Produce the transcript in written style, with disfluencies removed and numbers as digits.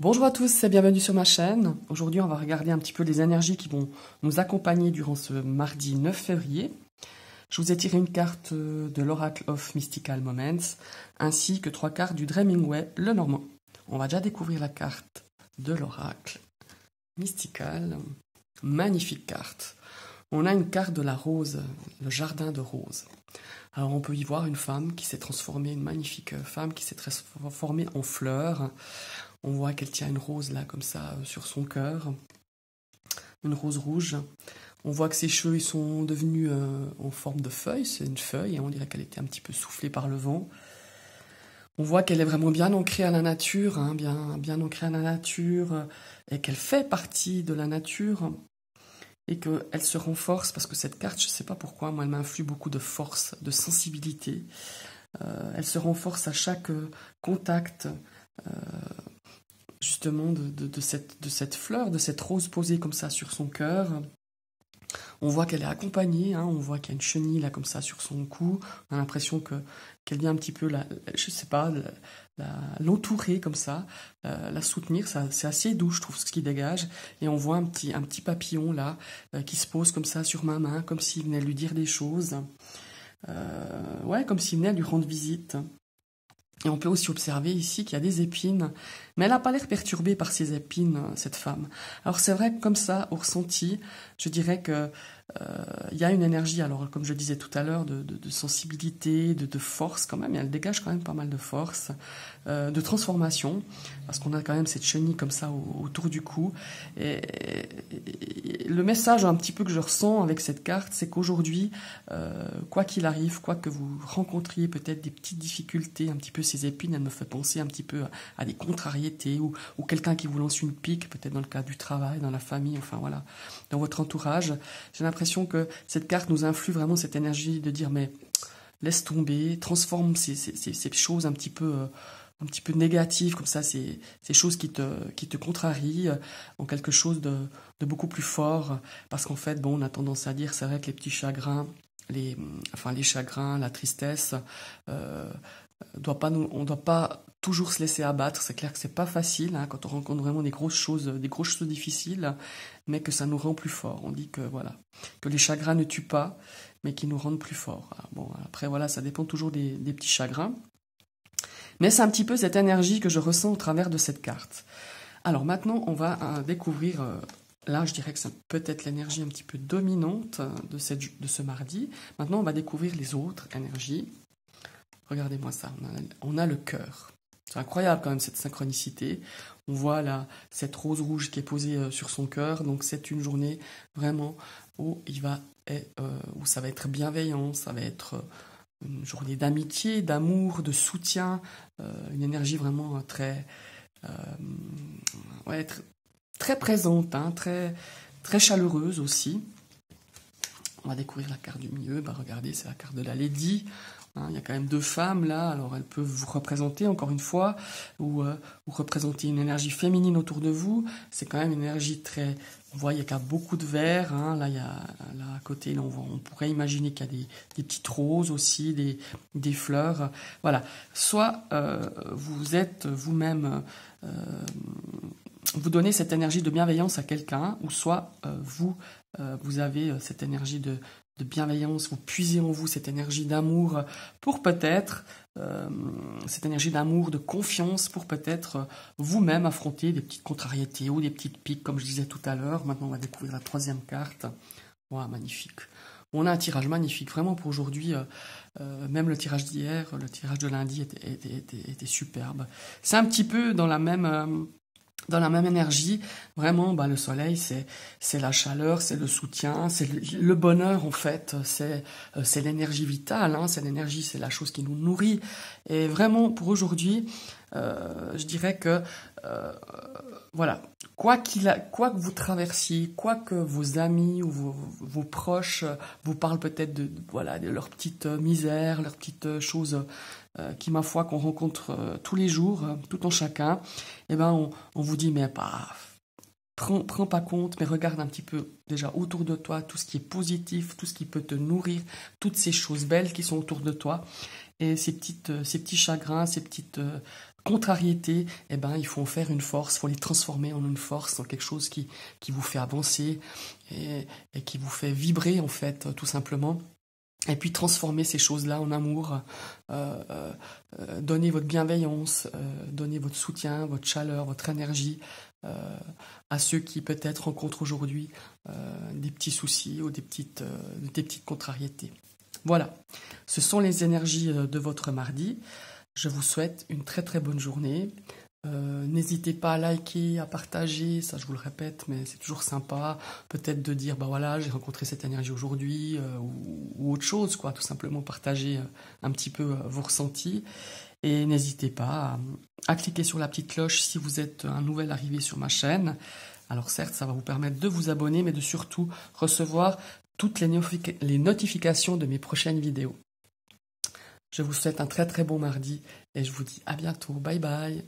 Bonjour à tous et bienvenue sur ma chaîne. Aujourd'hui, on va regarder un petit peu les énergies qui vont nous accompagner durant ce mardi 9 février. Je vous ai tiré une carte de l'Oracle of Mystical Moments ainsi que 3 cartes du Dreaming le Normand. On va déjà découvrir la carte de l'Oracle Mystical. Magnifique carte. On a une carte de la rose, le jardin de rose. Alors on peut y voir une femme qui s'est transformée, une magnifique femme qui s'est transformée en fleur. On voit qu'elle tient une rose là comme ça sur son cœur, une rose rouge. On voit que ses cheveux ils sont devenus en forme de feuille, c'est une feuille et on dirait qu'elle était un petit peu soufflée par le vent. On voit qu'elle est vraiment bien ancrée à la nature, hein, bien ancrée à la nature et qu'elle fait partie de la nature et qu'elle se renforce parce que cette carte, je ne sais pas pourquoi, moi elle m'influe beaucoup de force, de sensibilité. Elle se renforce à chaque contact justement de cette fleur, de cette rose posée comme ça sur son cœur. On voit qu'elle est accompagnée, hein, on voit qu'il y a une chenille là comme ça sur son cou. On a l'impression qu'elle vient un petit peu, je sais pas, l'entourer comme ça, la soutenir. C'est assez doux, je trouve, ce qui dégage. Et on voit un petit papillon là qui se pose comme ça sur ma main, comme s'il venait lui dire des choses. Ouais, comme s'il venait lui rendre visite. Et on peut aussi observer ici qu'il y a des épines, mais elle n'a pas l'air perturbée par ces épines, cette femme. Alors c'est vrai que comme ça, au ressenti, je dirais que il y a une énergie, alors comme je disais tout à l'heure, de sensibilité, de force quand même, et elle dégage quand même pas mal de force, de transformation, parce qu'on a quand même cette chenille comme ça autour du cou. Et le message un petit peu que je ressens avec cette carte, c'est qu'aujourd'hui, quoi qu'il arrive, quoi que vous rencontriez peut-être des petites difficultés, un petit peu ces épines, elle me fait penser un petit peu à des contrariétés ou quelqu'un qui vous lance une pique, peut-être dans le cadre du travail, dans la famille, enfin voilà, dans votre entourage. J'ai l'impression que cette carte nous influe vraiment cette énergie de dire mais laisse tomber, transforme ces choses un petit peu négatives comme ça, ces choses qui te contrarient en quelque chose de beaucoup plus fort, parce qu'en fait bon, on a tendance à dire, c'est vrai que les petits chagrins, les chagrins, la tristesse, on doit pas toujours se laisser abattre. C'est clair que c'est pas facile hein, quand on rencontre vraiment des grosses choses difficiles, mais que ça nous rend plus forts. On dit que voilà, que les chagrins ne tuent pas, mais qui nous rendent plus forts. Alors, bon, après voilà, ça dépend toujours des petits chagrins, mais c'est un petit peu cette énergie que je ressens au travers de cette carte. Alors maintenant, on va découvrir. Là, je dirais que c'est peut-être l'énergie un petit peu dominante de ce mardi. Maintenant, on va découvrir les autres énergies. Regardez-moi ça, on a le cœur. C'est incroyable quand même cette synchronicité. On voit là cette rose rouge qui est posée sur son cœur. Donc c'est une journée vraiment où où ça va être bienveillant, ça va être une journée d'amitié, d'amour, de soutien, une énergie vraiment très présente, hein, très chaleureuse aussi. On va découvrir la carte du milieu. Bah, regardez, c'est la carte de la Lady. Il y a quand même deux femmes là, alors elles peuvent vous représenter encore une fois, ou représenter une énergie féminine autour de vous. C'est quand même une énergie très... On voit, il y a quand même beaucoup de vert, hein. Là, à côté, là, on pourrait imaginer qu'il y a des petites roses aussi, des fleurs. Voilà. Soit vous êtes vous-même... vous donnez cette énergie de bienveillance à quelqu'un, ou soit vous avez cette énergie de bienveillance, vous puisez en vous cette énergie d'amour pour peut-être, cette énergie d'amour, de confiance pour peut-être vous-même affronter des petites contrariétés ou des petites piques, comme je disais tout à l'heure. Maintenant, on va découvrir la troisième carte. Wow, magnifique. On a un tirage magnifique, vraiment pour aujourd'hui. Même le tirage d'hier, le tirage de lundi était superbe. C'est un petit peu dans la même énergie, vraiment, bah, le soleil, c'est la chaleur, c'est le soutien, c'est le bonheur en fait, c'est l'énergie vitale, hein, c'est l'énergie, c'est la chose qui nous nourrit. Et vraiment, pour aujourd'hui, je dirais que voilà, quoi que vous traversiez, quoi que vos amis ou vos proches vous parlent peut-être de leurs petites misères, leurs petites choses qui, ma foi, qu'on rencontre tous les jours, tout en chacun, eh ben on vous dit, mais prends pas compte, mais regarde un petit peu déjà autour de toi, tout ce qui est positif, tout ce qui peut te nourrir, toutes ces choses belles qui sont autour de toi, et ces petits chagrins, ces petites contrariétés, eh ben, il faut en faire une force, il faut les transformer en une force, en quelque chose qui vous fait avancer et qui vous fait vibrer, en fait, tout simplement. Et puis transformer ces choses-là en amour, donner votre bienveillance, donner votre soutien, votre chaleur, votre énergie à ceux qui peut-être rencontrent aujourd'hui des petits soucis ou des petites contrariétés. Voilà, ce sont les énergies de votre mardi. Je vous souhaite une très très bonne journée. N'hésitez pas à liker, à partager, ça je vous le répète, mais c'est toujours sympa, peut-être de dire, bah voilà, j'ai rencontré cette énergie aujourd'hui, ou autre chose, quoi, tout simplement partager un petit peu vos ressentis. Et n'hésitez pas à cliquer sur la petite cloche si vous êtes un nouvel arrivé sur ma chaîne. Alors certes, ça va vous permettre de vous abonner, mais de surtout recevoir toutes les notifications de mes prochaines vidéos. Je vous souhaite un très très bon mardi et je vous dis à bientôt. Bye bye.